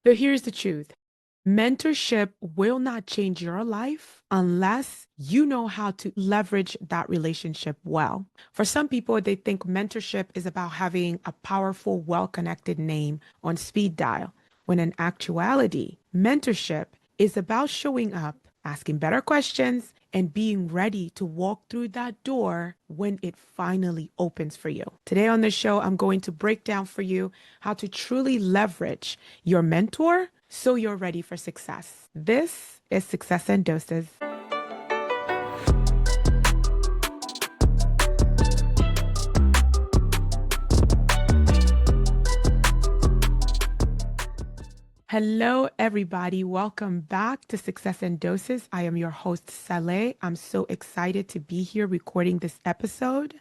So here's the truth. Mentorship will not change your life unless you know how to leverage that relationship well. For some people, they think mentorship is about having a powerful, well-connected name on speed dial, when in actuality, mentorship is about showing up, asking better questions, and being ready to walk through that door when it finally opens for you. Today on the show, I'm going to break down for you how to truly leverage your mentor so you're ready for success. This is Success in Doses. Hello, everybody. Welcome back to Success in Doses. I am your host, Saley. I'm so excited to be here recording this episode.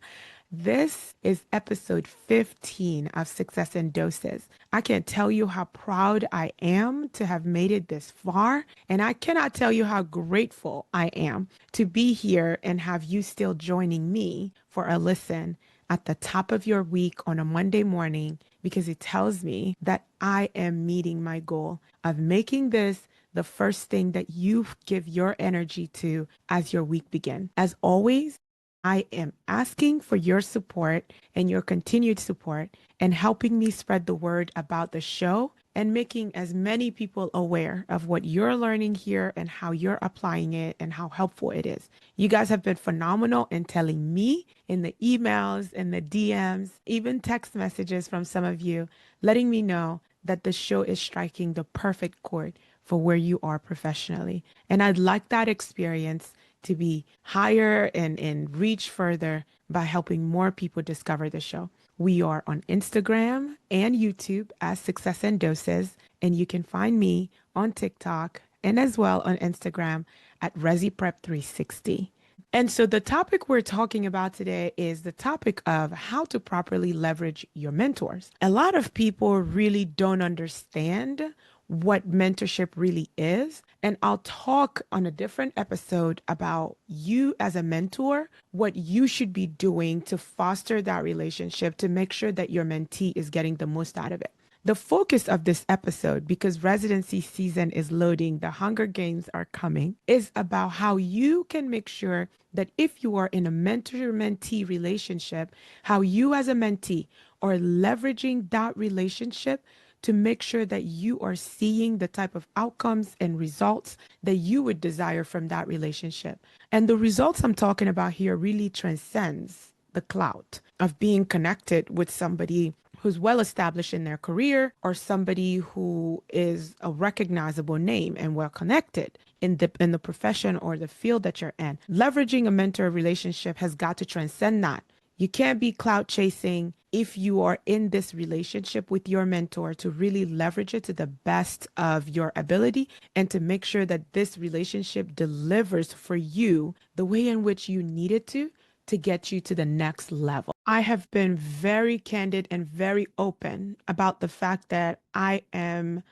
This is episode 15 of Success in Doses. I can't tell you how proud I am to have made it this far, and I cannot tell you how grateful I am to be here and have you still joining me for a listen at the top of your week on a Monday morning, because it tells me that I am meeting my goal of making this the first thing that you give your energy to as your week begins. As always, I am asking for your support and your continued support and helping me spread the word about the show and making as many people aware of what you're learning here and how you're applying it and how helpful it is. You guys have been phenomenal in telling me in the emails and the DMs, even text messages from some of you, letting me know that the show is striking the perfect chord for where you are professionally. And I'd like that experience to be higher and reach further by helping more people discover the show. We are on Instagram and YouTube as Success and Doses, and you can find me on TikTok and as well on Instagram at ResiPrep360. And so the topic we're talking about today is the topic of how to properly leverage your mentors. A lot of people really don't understand what mentorship really is. And I'll talk on a different episode about you as a mentor, what you should be doing to foster that relationship to make sure that your mentee is getting the most out of it. The focus of this episode, because residency season is loading, the Hunger Games are coming, is about how you can make sure that if you are in a mentor-mentee relationship, how you as a mentee are leveraging that relationship to make sure that you are seeing the type of outcomes and results that you would desire from that relationship. And the results I'm talking about here really transcends the clout of being connected with somebody who's well established in their career or somebody who is a recognizable name and well connected in the profession or the field that you're in. Leveraging a mentor relationship has got to transcend that. You can't be clout chasing if you are in this relationship with your mentor to really leverage it to the best of your ability and to make sure that this relationship delivers for you the way in which you need it to get you to the next level. I have been very candid and very open about the fact that I am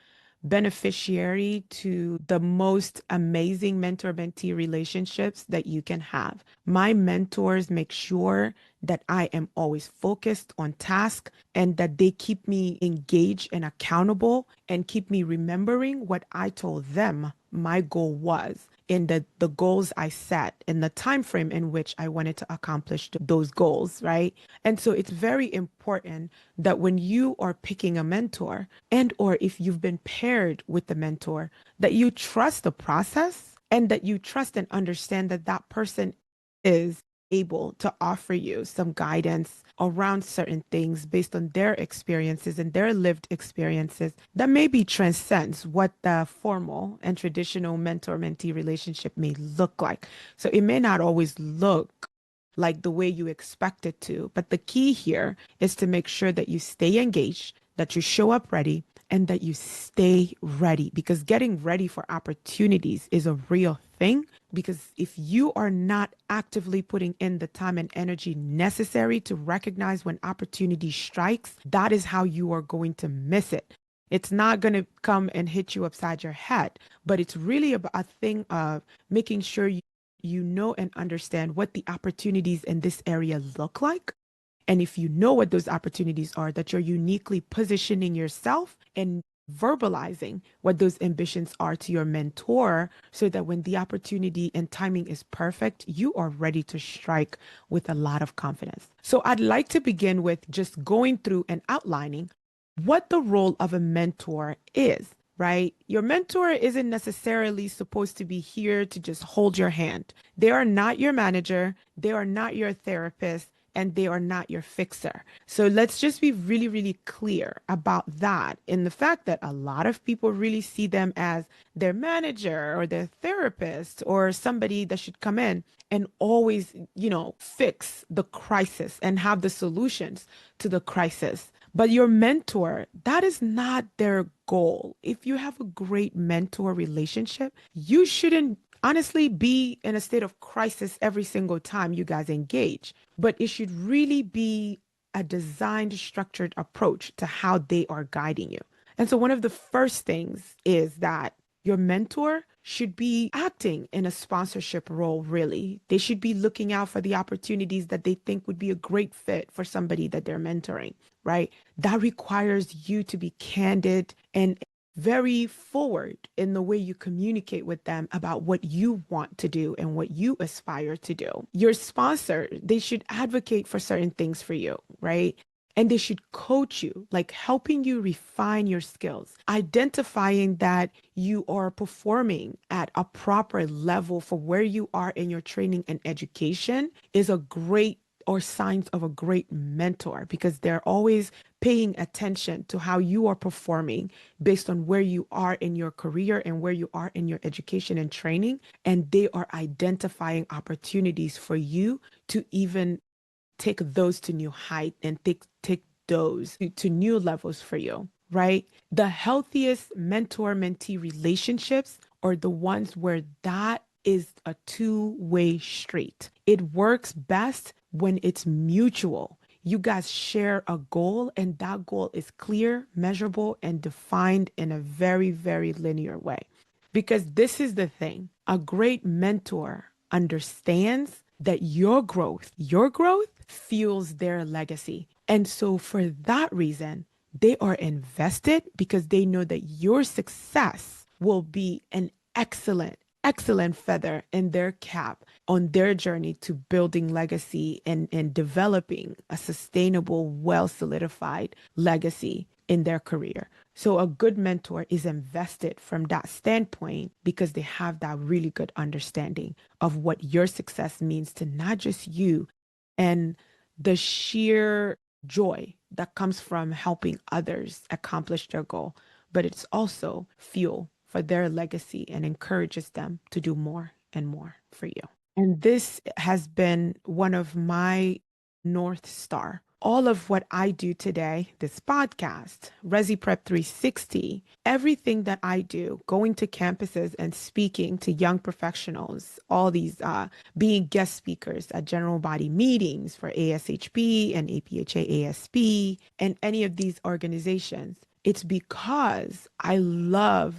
beneficiary to the most amazing mentor-mentee relationships that you can have. My mentors make sure that I am always focused on task and that they keep me engaged and accountable and keep me remembering what I told them my goal was in the goals I set in the time frame in which I wanted to accomplish those goals, right? And so it's very important that when you are picking a mentor and or if you've been paired with the mentor, that you trust the process and that you trust and understand that that person is able to offer you some guidance around certain things based on their experiences and their lived experiences that maybe transcends what the formal and traditional mentor-mentee relationship may look like. So it may not always look like the way you expect it to, but the key here is to make sure that you stay engaged, that you show up ready, and that you stay ready, because getting ready for opportunities is a real thing. Because if you are not actively putting in the time and energy necessary to recognize when opportunity strikes, that is how you are going to miss it. It's not going to come and hit you upside your head, but it's really about a thing of making sure you know and understand what the opportunities in this area look like. And if you know what those opportunities are, that you're uniquely positioning yourself and verbalizing what those ambitions are to your mentor so that when the opportunity and timing is perfect, you are ready to strike with a lot of confidence. So I'd like to begin with just going through and outlining what the role of a mentor is, right? Your mentor isn't necessarily supposed to be here to just hold your hand. They are not your manager, they are not your therapist, and they are not your fixer. So let's just be really, really clear about that in the fact that a lot of people really see them as their manager or their therapist or somebody that should come in and always, fix the crisis and have the solutions to the crisis. But your mentor, that is not their goal. If you have a great mentor relationship, you shouldn't honestly be in a state of crisis every single time you guys engage, but it should really be a designed, structured approach to how they are guiding you. And so, one of the first things is that your mentor should be acting in a sponsorship role, really. They should be looking out for the opportunities that they think would be a great fit for somebody that they're mentoring, right? That requires you to be candid and very forward in the way you communicate with them about what you want to do and what you aspire to do. Your sponsor, they should advocate for certain things for you, right? And they should coach you, like helping you refine your skills, identifying that you are performing at a proper level for where you are in your training and education is a great or signs of a great mentor because they're always paying attention to how you are performing based on where you are in your career and where you are in your education and training. And they are identifying opportunities for you to even take those to new height and take those to new levels for you, right? The healthiest mentor-mentee relationships are the ones where that is a two-way street. It works best when it's mutual. You guys share a goal, and that goal is clear, measurable, and defined in a very, very linear way. Because this is the thing, a great mentor understands that your growth fuels their legacy. And so for that reason, they are invested because they know that your success will be an excellent feather in their cap on their journey to building legacy and developing a sustainable, well solidified legacy in their career. So a good mentor is invested from that standpoint because they have that really good understanding of what your success means to not just you and the sheer joy that comes from helping others accomplish their goal, but it's also fuel for their legacy and encourages them to do more and more for you. And this has been one of my North Star. All of what I do today, this podcast, Resi Prep 360, everything that I do, going to campuses and speaking to young professionals, all these being guest speakers at general body meetings for ASHP and APHA ASP and any of these organizations. It's because I love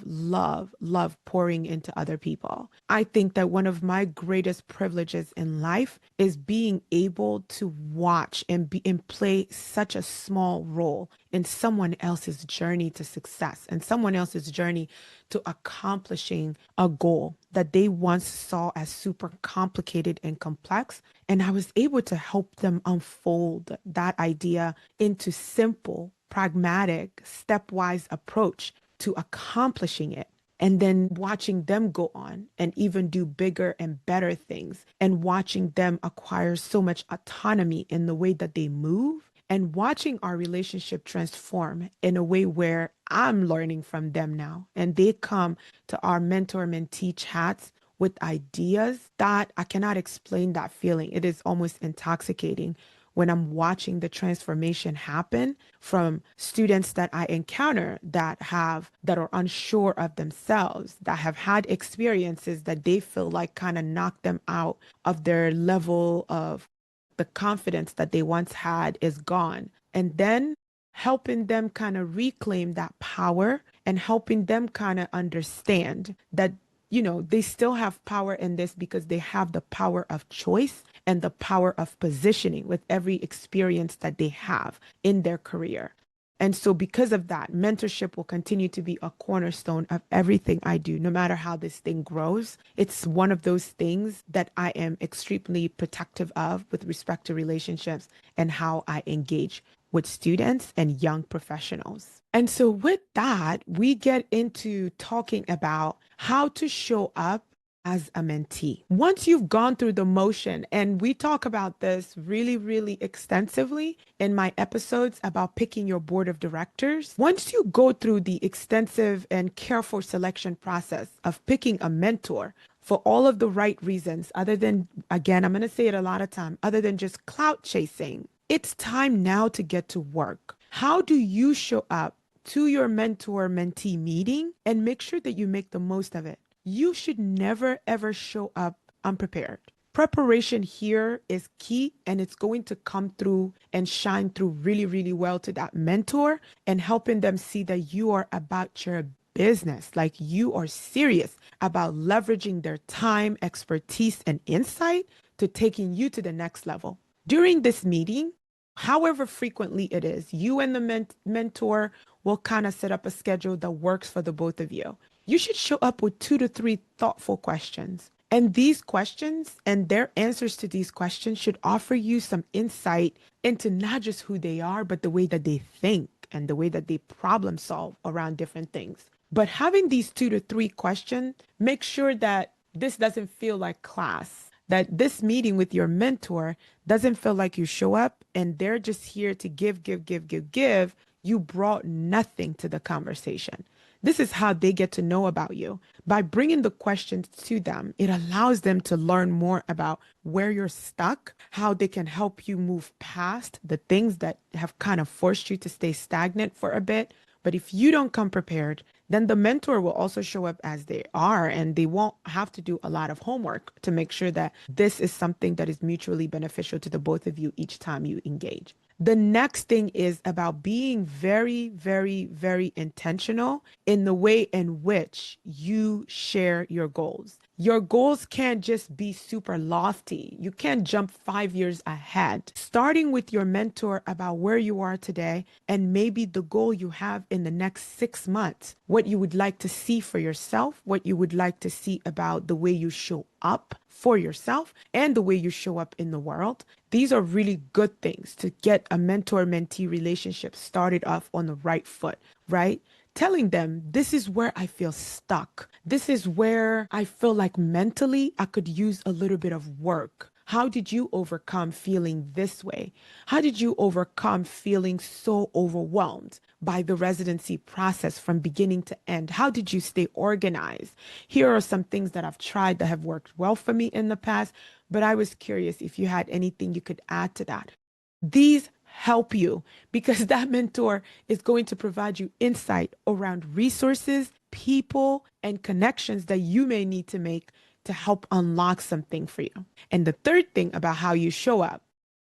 pouring into other people. I think that one of my greatest privileges in life is being able to watch and play such a small role in someone else's journey to success and someone else's journey to accomplishing a goal that they once saw as super complicated and complex. And I was able to help them unfold that idea into simple, pragmatic, stepwise approach to accomplishing it. And then watching them go on and even do bigger and better things, and watching them acquire so much autonomy in the way that they move, and watching our relationship transform in a way where I'm learning from them now. And they come to our mentor mentee chats with ideas that I cannot explain that feeling. It is almost intoxicating when I'm watching the transformation happen from students that I encounter that are unsure of themselves, that have had experiences that they feel like kind of knocked them out of their level of the confidence that they once had is gone. And then helping them kind of reclaim that power and helping them kind of understand that they still have power in this because they have the power of choice and the power of positioning with every experience that they have in their career. And so, because of that, mentorship will continue to be a cornerstone of everything I do, no matter how this thing grows. It's one of those things that I am extremely protective of with respect to relationships and how I engage with students and young professionals. And so, with that, we get into talking about how to show up as a mentee. Once you've gone through the motion, and we talk about this really, really extensively in my episodes about picking your board of directors. Once you go through the extensive and careful selection process of picking a mentor for all of the right reasons, other than, again, I'm going to say it a lot of time, other than just clout chasing, it's time now to get to work. How do you show up to your mentor-mentee meeting and make sure that you make the most of it? You should never, ever show up unprepared. Preparation here is key, and it's going to come through and shine through really, really well to that mentor and helping them see that you are about your business, like you are serious about leveraging their time, expertise, and insight to taking you to the next level. During this meeting, however frequently it is, you and the mentor will kind of set up a schedule that works for the both of you. You should show up with 2 to 3 thoughtful questions. And these questions and their answers to these questions should offer you some insight into not just who they are, but the way that they think and the way that they problem solve around different things. But having these 2 to 3 questions, make sure that this doesn't feel like class, that this meeting with your mentor doesn't feel like you show up and they're just here to give, give, give, give, give. You brought nothing to the conversation. This is how they get to know about you. By bringing the questions to them, it allows them to learn more about where you're stuck, how they can help you move past the things that have kind of forced you to stay stagnant for a bit. But if you don't come prepared, then the mentor will also show up as they are, and they won't have to do a lot of homework to make sure that this is something that is mutually beneficial to the both of you each time you engage. The next thing is about being very, very, very intentional in the way in which you share your goals. Your goals can't just be super lofty. You can't jump 5 years ahead. Starting with your mentor about where you are today and maybe the goal you have in the next 6 months, what you would like to see for yourself, what you would like to see about the way you show up for yourself and the way you show up in the world. These are really good things to get a mentor-mentee relationship started off on the right foot, right? Telling them, this is where I feel stuck. This is where I feel like mentally I could use a little bit of work. How did you overcome feeling this way? How did you overcome feeling so overwhelmed by the residency process from beginning to end? How did you stay organized? Here are some things that I've tried that have worked well for me in the past, but I was curious if you had anything you could add to that. These help you because that mentor is going to provide you insight around resources, people, and connections that you may need to make to help unlock something for you. And the third thing about how you show up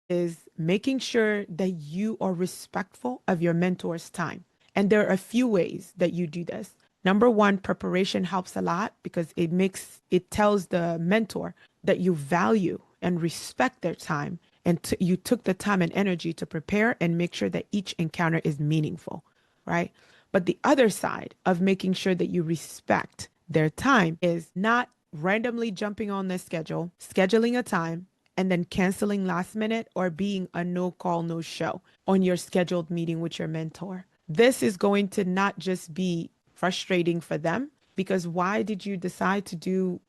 is making sure that you are respectful of your mentor's time. And there are a few ways that you do this. Number one, preparation helps a lot because it tells the mentor that you value and respect their time and you took the time and energy to prepare and make sure that each encounter is meaningful, right? But the other side of making sure that you respect their time is not randomly jumping on their schedule, scheduling a time, and then canceling last minute or being a no call, no show on your scheduled meeting with your mentor. This is going to not just be frustrating for them because why did you decide to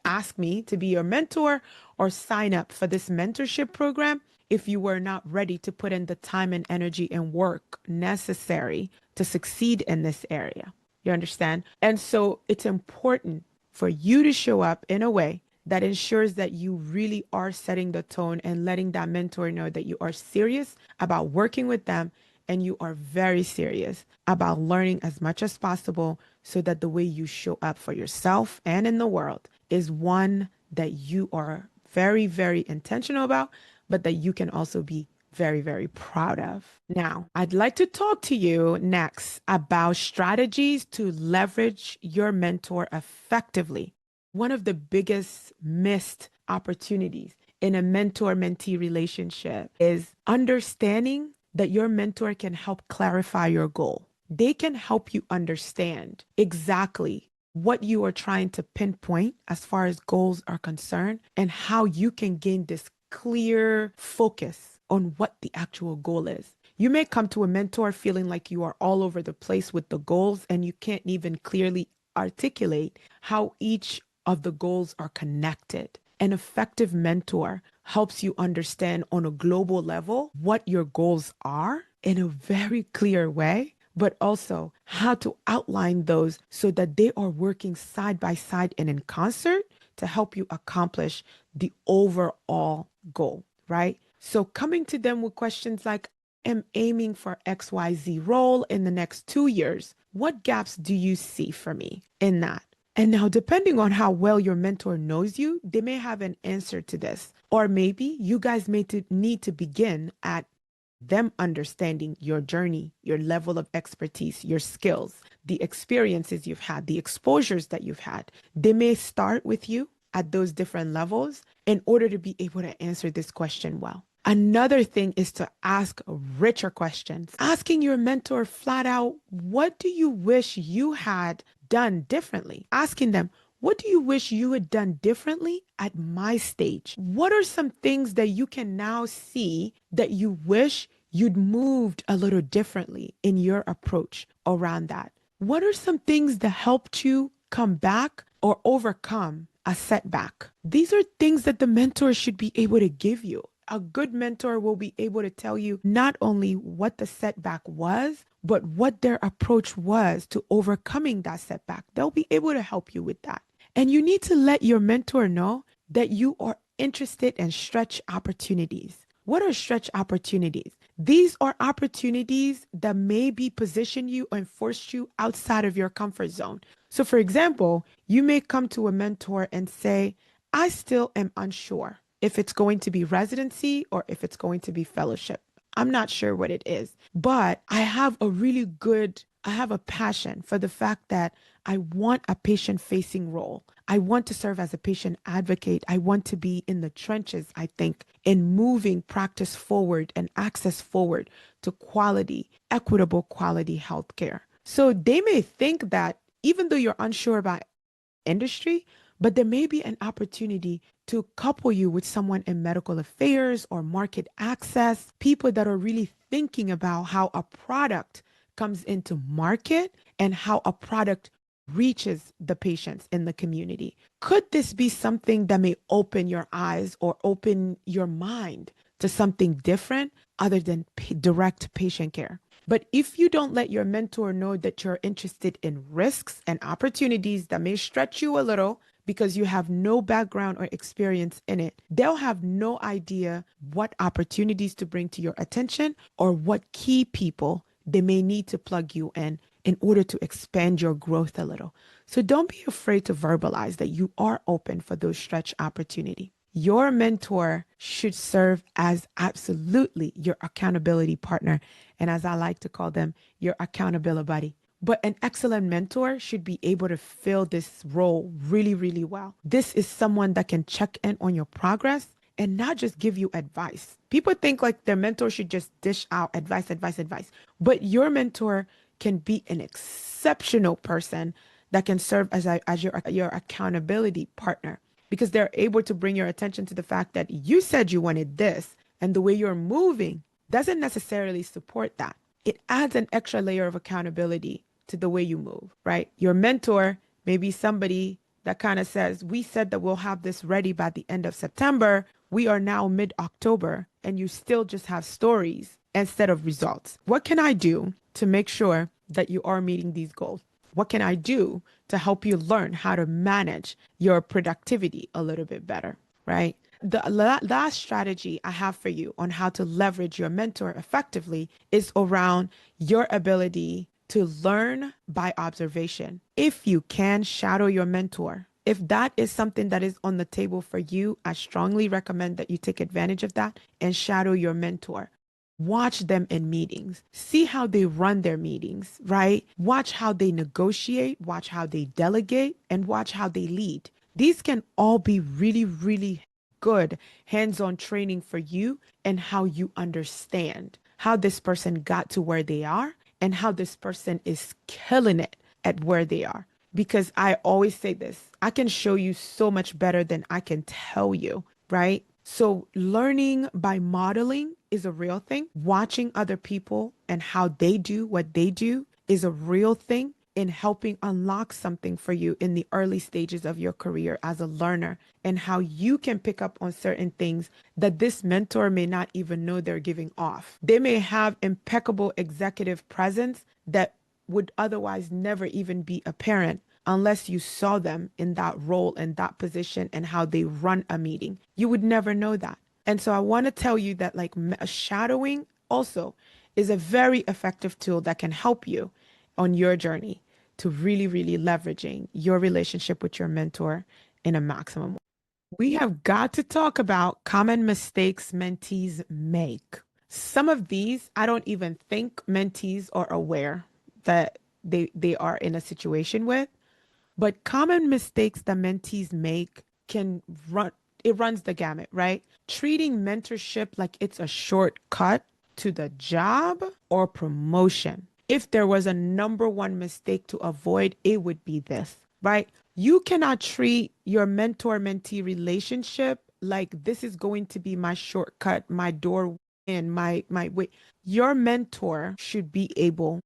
ask me to be your mentor or sign up for this mentorship program if you were not ready to put in the time and energy and work necessary to succeed in this area? You understand? And so it's important for you to show up in a way that ensures that you really are setting the tone and letting that mentor know that you are serious about working with them and you are very serious about learning as much as possible so that the way you show up for yourself and in the world is one that you are very, very intentional about, but that you can also be very, very proud of. Now, I'd like to talk to you next about strategies to leverage your mentor effectively. One of the biggest missed opportunities in a mentor-mentee relationship is understanding that your mentor can help clarify your goal. They can help you understand exactly what you are trying to pinpoint as far as goals are concerned and how you can gain this clear focus on what the actual goal is. You may come to a mentor feeling like you are all over the place with the goals and you can't even clearly articulate how each of the goals are connected. An effective mentor helps you understand on a global level what your goals are in a very clear way, but also how to outline those so that they are working side by side and in concert to help you accomplish the overall goal, right? So coming to them with questions like, am aiming for XYZ role in the next 2 years. What gaps do you see for me in that? And now, depending on how well your mentor knows you, they may have an answer to this. Or maybe you guys may need to begin at them understanding your journey, your level of expertise, your skills, the experiences you've had, the exposures that you've had. They may start with you at those different levels in order to be able to answer this question well. Another thing is to ask richer questions. Asking your mentor flat out, what do you wish you had done differently? Asking them, what do you wish you had done differently at my stage? What are some things that you can now see that you wish you'd moved a little differently in your approach around that? What are some things that helped you come back or overcome a setback? These are things that the mentor should be able to give you. A good mentor will be able to tell you not only what the setback was, but what their approach was to overcoming that setback. They'll be able to help you with that. And you need to let your mentor know that you are interested in stretch opportunities. What are stretch opportunities? These are opportunities that maybe position you and force you outside of your comfort zone. So, for example, you may come to a mentor and say, I still am unsure if it's going to be residency or if it's going to be fellowship. I'm not sure what it is, but I have a passion for the fact that I want a patient facing role. I want to serve as a patient advocate. I want to be in the trenches, I think, in moving practice forward and access forward to quality, equitable quality healthcare. So they may think that even though you're unsure about industry, but there may be an opportunity to couple you with someone in medical affairs or market access, people that are really thinking about how a product comes into market and how a product reaches the patients in the community. Could this be something that may open your eyes or open your mind to something different other than direct patient care? But if you don't let your mentor know that you're interested in risks and opportunities that may stretch you a little because you have no background or experience in it, they'll have no idea what opportunities to bring to your attention or what key people they may need to plug you in order to expand your growth a little. So don't be afraid to verbalize that you are open for those stretch opportunities. Your mentor should serve as absolutely your accountability partner. And as I like to call them, your accountability buddy. But an excellent mentor should be able to fill this role really, really well. This is someone that can check in on your progress and not just give you advice. People think like their mentor should just dish out advice, advice, advice. But your mentor can be an exceptional person that can serve as your accountability partner, because they're able to bring your attention to the fact that you said you wanted this and the way you're moving doesn't necessarily support that. It adds an extra layer of accountability to the way you move, right? Your mentor may be somebody that kind of says, we said that we'll have this ready by the end of September. We are now mid-October and you still just have stories instead of results. What can I do to make sure that you are meeting these goals? What can I do to help you learn how to manage your productivity a little bit better, right? The last strategy I have for you on how to leverage your mentor effectively is around your ability to learn by observation. If you can shadow your mentor, if that is something that is on the table for you, I strongly recommend that you take advantage of that and shadow your mentor. Watch them in meetings. See how they run their meetings, right? Watch how they negotiate, watch how they delegate, and watch how they lead. These can all be really, really good hands-on training for you and how you understand how this person got to where they are and how this person is killing it at where they are. Because I always say this, I can show you so much better than I can tell you, right? So learning by modeling is a real thing. Watching other people and how they do what they do is a real thing in helping unlock something for you in the early stages of your career as a learner, and how you can pick up on certain things that this mentor may not even know they're giving off. They may have impeccable executive presence that would otherwise never even be apparent unless you saw them in that role and that position and how they run a meeting. You would never know that. And so I want to tell you that like shadowing also is a very effective tool that can help you on your journey to really, really leveraging your relationship with your mentor in a maximum way. We have got to talk about common mistakes mentees make. Some of these, I don't even think mentees are aware that they are in a situation with, but common mistakes that mentees make can run, it runs the gamut, right? Treating mentorship like it's a shortcut to the job or promotion. If there was a number one mistake to avoid, it would be this, right? You cannot treat your mentor-mentee relationship like this is going to be my shortcut, my door in, my way. Your mentor should be able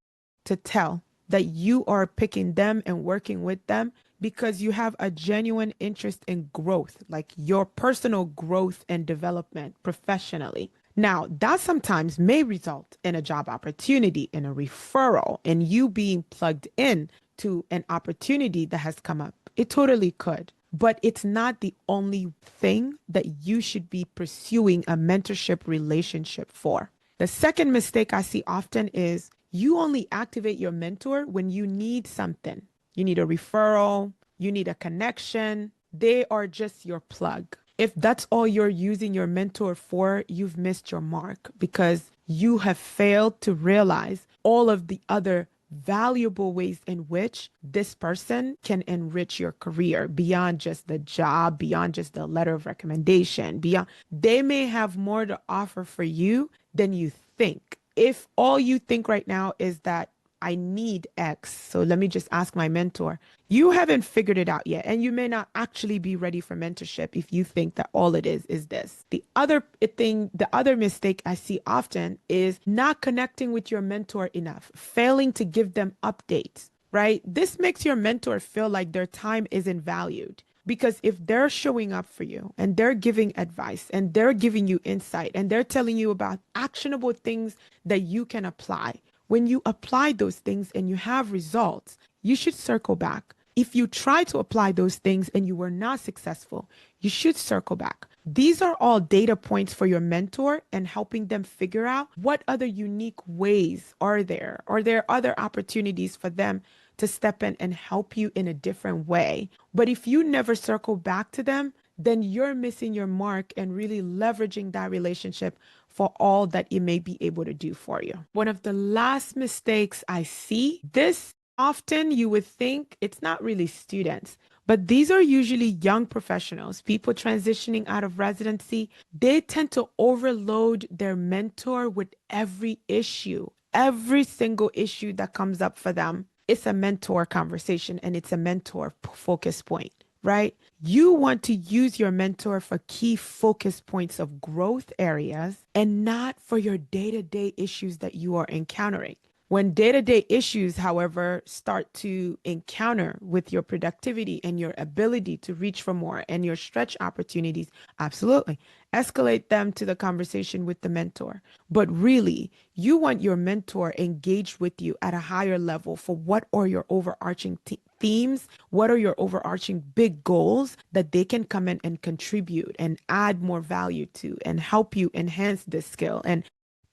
to tell that you are picking them and working with them because you have a genuine interest in growth, like your personal growth and development professionally. Now, that sometimes may result in a job opportunity, in a referral, in you being plugged in to an opportunity that has come up. It totally could. But it's not the only thing that you should be pursuing a mentorship relationship for. The second mistake I see often is you only activate your mentor when you need something. You need a referral, you need a connection. They are just your plug. If that's all you're using your mentor for, you've missed your mark because you have failed to realize all of the other valuable ways in which this person can enrich your career beyond just the job, beyond just the letter of recommendation, beyond they may have more to offer for you than you think. If all you think right now is that I need X, so let me just ask my mentor, you haven't figured it out yet. And you may not actually be ready for mentorship if you think that all it is this. The other thing, the other mistake I see often is not connecting with your mentor enough, failing to give them updates, right? This makes your mentor feel like their time isn't valued. Because if they're showing up for you and they're giving advice and they're giving you insight and they're telling you about actionable things that you can apply, when you apply those things and you have results, you should circle back. If you try to apply those things and you were not successful, you should circle back. These are all data points for your mentor and helping them figure out what other unique ways are there. Are there other opportunities for them to step in and help you in a different way? But if you never circle back to them, then you're missing your mark and really leveraging that relationship for all that it may be able to do for you. One of the last mistakes I see, this often you would think it's not really students, but these are usually young professionals, people transitioning out of residency. They tend to overload their mentor with every issue, every single issue that comes up for them. It's a mentor conversation and it's a mentor focus point, right? You want to use your mentor for key focus points of growth areas and not for your day-to-day issues that you are encountering. When day-to-day issues, however, start to encounter with your productivity and your ability to reach for more and your stretch opportunities, absolutely escalate them to the conversation with the mentor. But really, you want your mentor engaged with you at a higher level for what are your overarching themes, what are your overarching big goals that they can come in and contribute and add more value to and help you enhance this skill and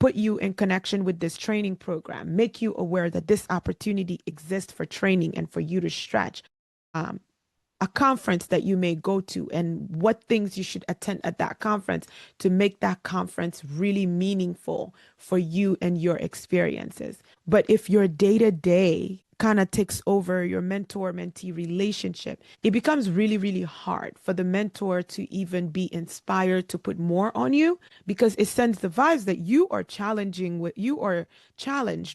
put you in connection with this training program, make you aware that this opportunity exists for training and for you to stretch. a conference that you may go to and what things you should attend at that conference to make that conference really meaningful for you and your experiences. But if your day to day kind of takes over your mentor mentee relationship, it becomes really, really hard for the mentor to even be inspired to put more on you because it sends the vibes that you are challenged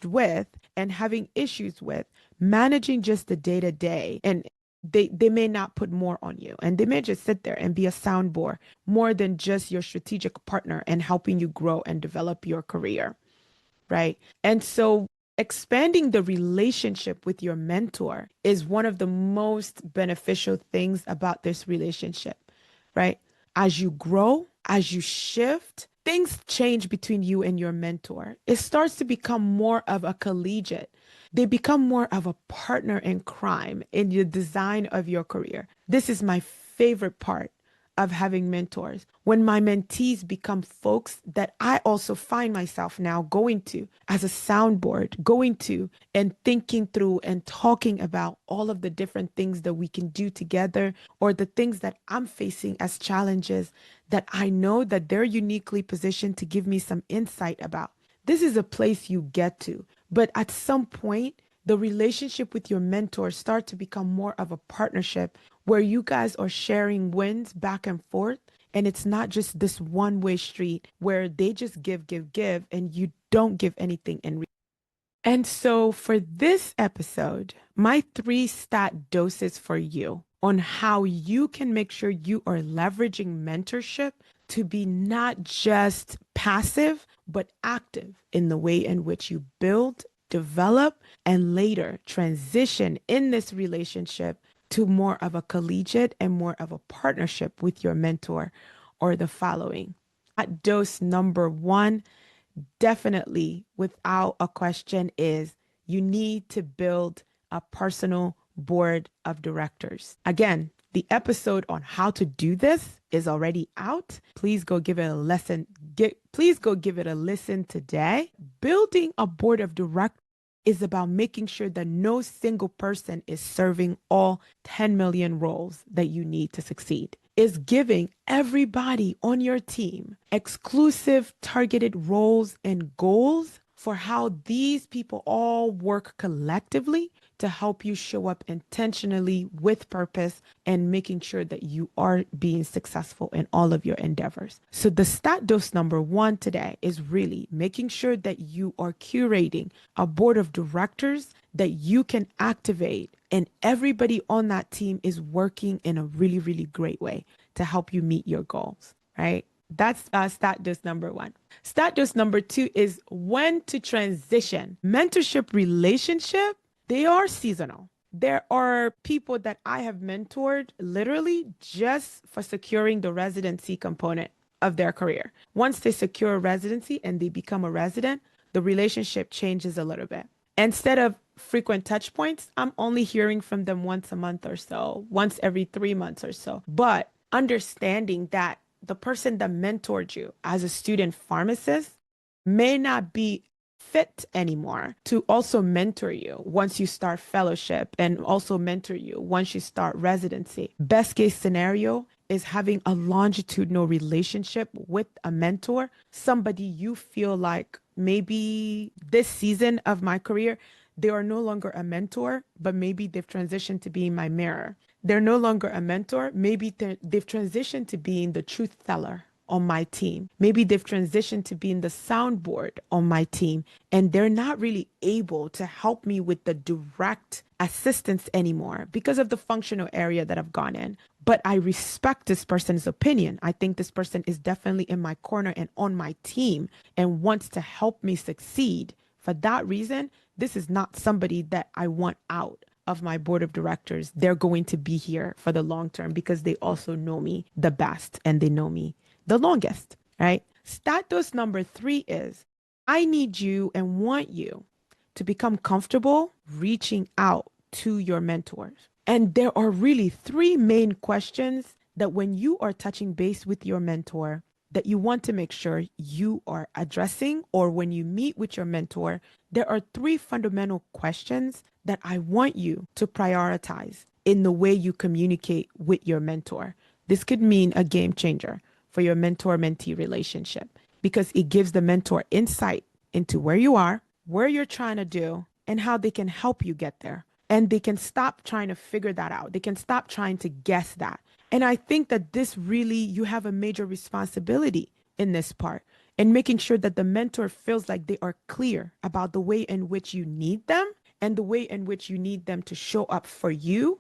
with and having issues with managing just the day to day. And they may not put more on you and they may just sit there and be a soundboard more than just your strategic partner and helping you grow and develop your career, right? And so expanding the relationship with your mentor is one of the most beneficial things about this relationship, right? As you grow, as you shift, things change between you and your mentor. It starts to become more of a collegiate. They become more of a partner in crime in the design of your career. This is my favorite part of having mentors. When my mentees become folks that I also find myself now going to as a soundboard, going to and thinking through and talking about all of the different things that we can do together or the things that I'm facing as challenges that I know that they're uniquely positioned to give me some insight about. This is a place you get to, but at some point, the relationship with your mentor start to become more of a partnership where you guys are sharing wins back and forth. And it's not just this one-way street where they just give, give, give, and you don't give anything in return. And so for this episode, my three stat doses for you on how you can make sure you are leveraging mentorship to be not just passive, but active in the way in which you build, develop, and later transition in this relationship to more of a collegiate and more of a partnership with your mentor or the following. At dose number one, definitely without a question, is you need to build a personal board of directors. Again, the episode on how to do this is already out. Please go give it a lesson. Please go give it a listen today. Building a board of directors is about making sure that no single person is serving all 10 million roles that you need to succeed. Is giving everybody on your team exclusive targeted roles and goals for how these people all work collectively to help you show up intentionally with purpose and making sure that you are being successful in all of your endeavors. So the stat dose number one today is really making sure that you are curating a board of directors that you can activate and everybody on that team is working in a really, really great way to help you meet your goals, right? That's stat dose number one. Stat dose number two is when to transition. Mentorship relationship, they are seasonal. There are people that I have mentored literally just for securing the residency component of their career. Once they secure a residency and they become a resident, the relationship changes a little bit. Instead of frequent touch points, I'm only hearing from them once a month or so, once every 3 months or so. But understanding that the person that mentored you as a student pharmacist may not be fit anymore to also mentor you once you start fellowship and also mentor you once you start residency. Best case scenario is having a longitudinal relationship with a mentor, somebody you feel like maybe this season of my career, they are no longer a mentor, but maybe they've transitioned to being my mirror. They're no longer a mentor. Maybe they've transitioned to being the truth teller on my team. Maybe they've transitioned to being the soundboard on my team, and they're not really able to help me with the direct assistance anymore because of the functional area that I've gone in. But I respect this person's opinion. I think this person is definitely in my corner and on my team and wants to help me succeed. For that reason, this is not somebody that I want out of my board of directors. They're going to be here for the long term because they also know me the best and they know me the longest, right? Status number three is I need you and want you to become comfortable reaching out to your mentors. And there are really three main questions that when you are touching base with your mentor, that you want to make sure you are addressing, or when you meet with your mentor, there are three fundamental questions that I want you to prioritize in the way you communicate with your mentor. This could mean a game changer for your mentor-mentee relationship because it gives the mentor insight into where you are, where you're trying to do, and how they can help you get there. And they can stop trying to figure that out. They can stop trying to guess that. And I think that this really, you have a major responsibility in this part and making sure that the mentor feels like they are clear about the way in which you need them and the way in which you need them to show up for you.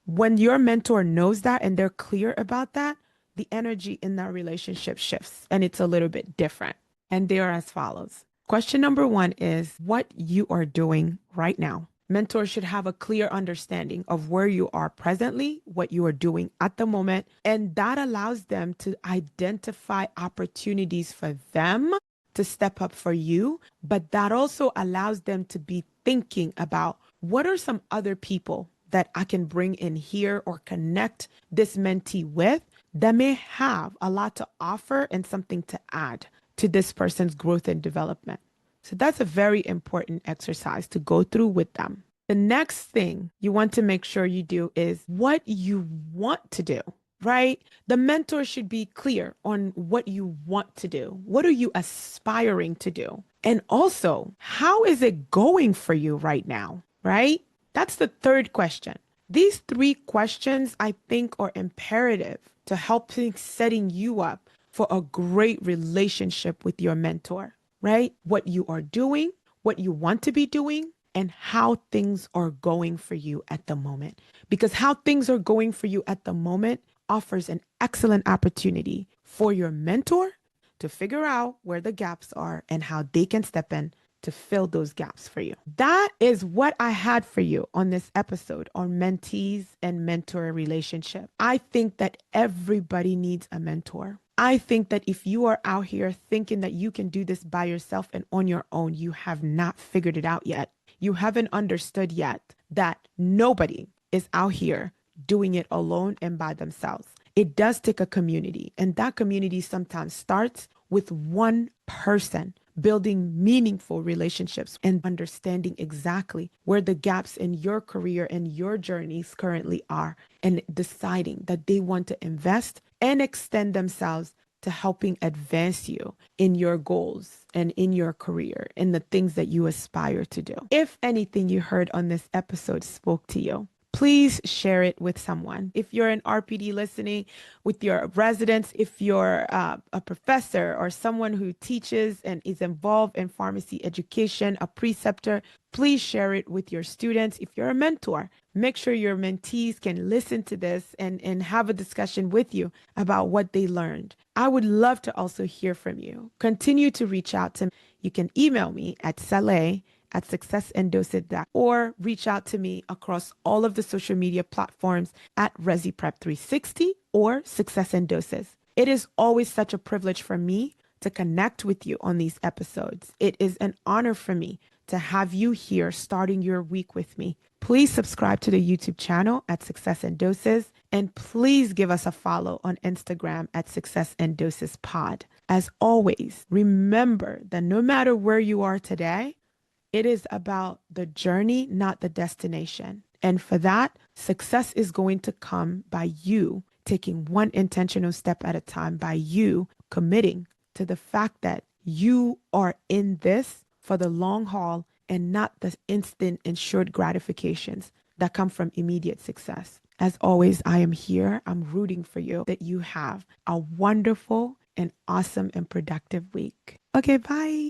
When your mentor knows that and they're clear about that, the energy in that relationship shifts and it's a little bit different. And they are as follows. Question number one is what you are doing right now. Mentors should have a clear understanding of where you are presently, what you are doing at the moment, and that allows them to identify opportunities for them to step up for you, but that also allows them to be thinking about what are some other people that I can bring in here or connect this mentee with that may have a lot to offer and something to add to this person's growth and development. So that's a very important exercise to go through with them. The next thing you want to make sure you do is what you want to do, right? The mentor should be clear on what you want to do. What are you aspiring to do? And also, how is it going for you right now, right? That's the third question. These three questions, I think, are imperative to helping setting you up for a great relationship with your mentor, right? What you are doing, what you want to be doing, and how things are going for you at the moment. Because how things are going for you at the moment offers an excellent opportunity for your mentor to figure out where the gaps are and how they can step in to fill those gaps for you. That is what I had for you on this episode on mentees and mentor relationship. I think that everybody needs a mentor. I think that if you are out here thinking that you can do this by yourself and on your own, you have not figured it out yet. You haven't understood yet that nobody is out here doing it alone and by themselves. It does take a community, and that community sometimes starts with one person building meaningful relationships and understanding exactly where the gaps in your career and your journeys currently are and deciding that they want to invest and extend themselves to helping advance you in your goals and in your career and the things that you aspire to do. If anything you heard on this episode spoke to you, please share it with someone. If you're an RPD listening with your residents, if you're a professor or someone who teaches and is involved in pharmacy education, a preceptor, please share it with your students. If you're a mentor, make sure your mentees can listen to this and have a discussion with you about what they learned. I would love to also hear from you. Continue to reach out to me. You can email me at Saley@successendosis.com or reach out to me across all of the social media platforms at ResiPrep360 or Success in Doses. It is always such a privilege for me to connect with you on these episodes. It is an honor for me to have you here starting your week with me. Please subscribe to the YouTube channel at Success in Doses, and please give us a follow on Instagram at Success in Doses Pod. As always, remember that no matter where you are today, it is about the journey, not the destination. And for that, success is going to come by you taking one intentional step at a time, by you committing to the fact that you are in this for the long haul and not the instant and short gratifications that come from immediate success. As always, I am here. I'm rooting for you that you have a wonderful and awesome and productive week. Okay, bye.